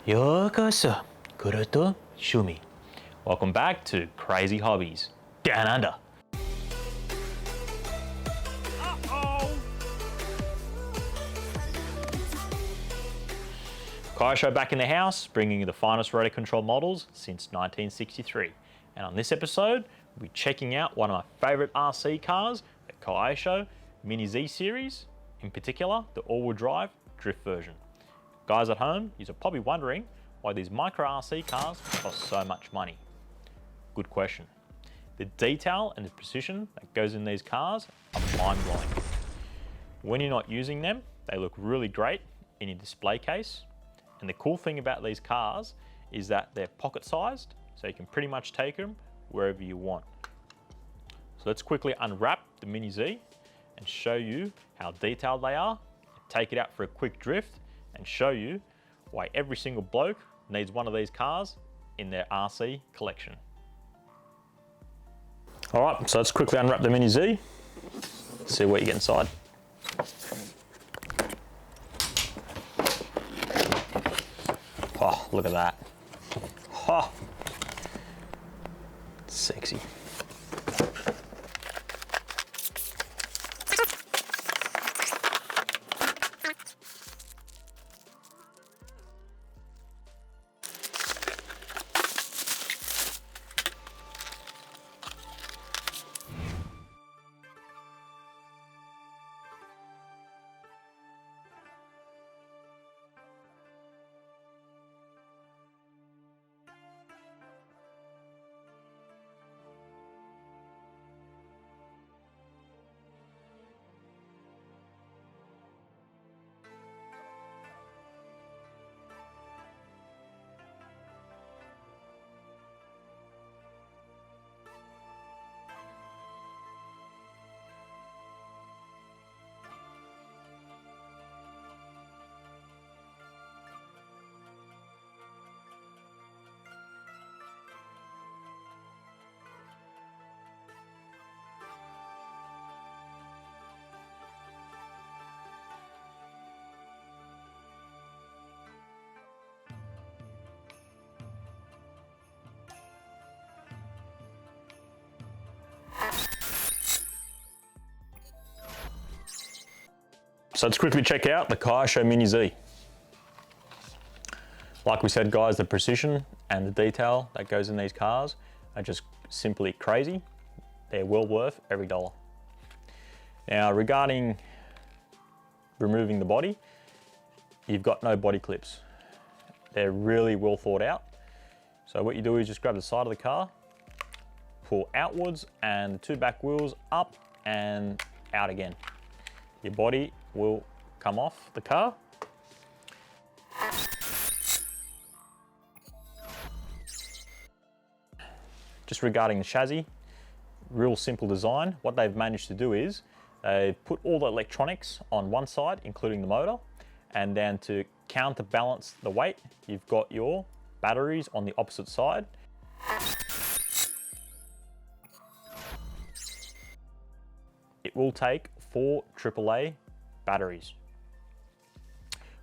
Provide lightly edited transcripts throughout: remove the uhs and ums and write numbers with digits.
Yokoso, Kuroto Shumi. Welcome back to Crazy Hobbies, Down Under. Kyosho back in the house, bringing you the finest rotor control models since 1963. And on this episode, we'll be checking out one of my favorite RC cars, the Kyosho Mini Z series, in particular, the all-wheel drive drift version. Guys at home, you're probably wondering why these micro RC cars cost so much money. Good question. The detail and the precision that goes in these cars are mind-blowing. When you're not using them, they look really great in your display case. And the cool thing about these cars is that they're pocket-sized, so you can pretty much take them wherever you want. So let's quickly unwrap the Mini Z and show you how detailed they are, take it out for a quick drift, and show you why every single bloke needs one of these cars in their RC collection. All right, so let's quickly unwrap the Mini Z, see what you get inside. Oh, look at that. Oh, sexy. So let's quickly check out the Kyosho Mini Z. Like we said, guys, the precision and the detail that goes in these cars are just simply crazy. They're well worth every dollar. Now, regarding removing the body, you've got no body clips. They're really well thought out. So what you do is just grab the side of the car, pull outwards, and the two back wheels up and out again. Your body will come off the car. Just regarding the chassis, real simple design. What they've managed to do is they've put all the electronics on one side, including the motor, and then to counterbalance the weight, you've got your batteries on the opposite side. It will take 4 AAA batteries.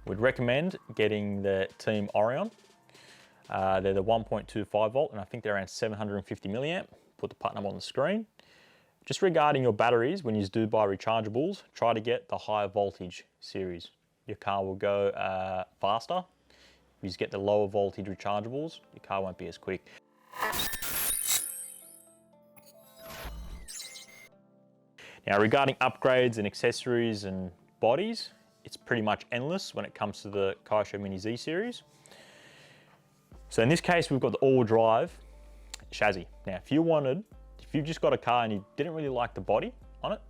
We'd recommend getting the Team Orion. They're the 1.25 volt, and I think they're around 750 milliamp. Put the part number on the screen. Just regarding your batteries, when you do buy rechargeables, try to get the higher voltage series. Your car will go faster. If you just get the lower voltage rechargeables, your car won't be as quick. Now, regarding upgrades and accessories and bodies, it's pretty much endless when it comes to the Kyosho Mini Z series. So in this case, we've got the all-wheel drive chassis. Now, if you've just got a car and you didn't really like the body on it,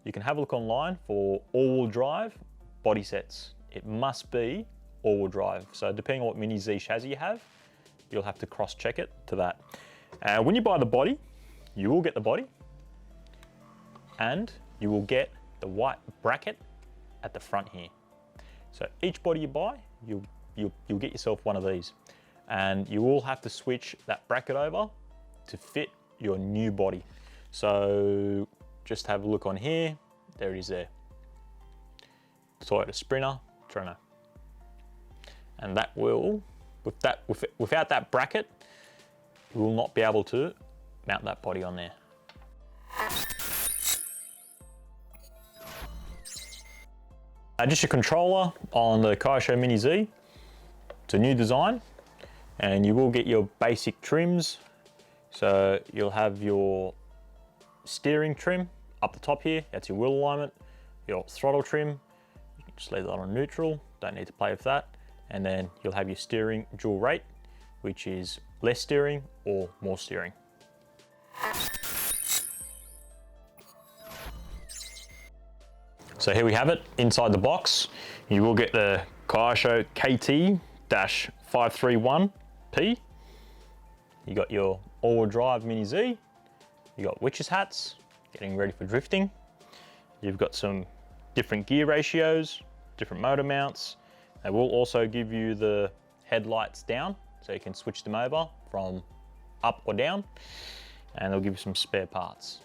you can have a look online for all-wheel drive body sets. It must be all-wheel drive. So depending on what Mini Z chassis you have, you'll have to cross-check it to that. When you buy the body, you will get the body, and you will get the white bracket at the front here. So each body you buy, you'll get yourself one of these, and you will have to switch that bracket over to fit your new body. So just have a look on here. There it is there. Toyota Sprinter Trueno. And that will without that bracket, you will not be able to mount that body on there. Just your controller on the Kyosho Mini Z. It's a new design, and you will get your basic trims. So you'll have your steering trim up the top here, that's your wheel alignment, your throttle trim, you can just leave that on neutral, don't need to play with that. And then you'll have your steering dual rate, which is less steering or more steering. So here we have it, inside the box. You will get the Kyosho KT-531P. You got your all-wheel drive Mini Z. You got witches hats, getting ready for drifting. You've got some different gear ratios, different motor mounts. They will also give you the headlights down, so you can switch them over from up or down, and they'll give you some spare parts.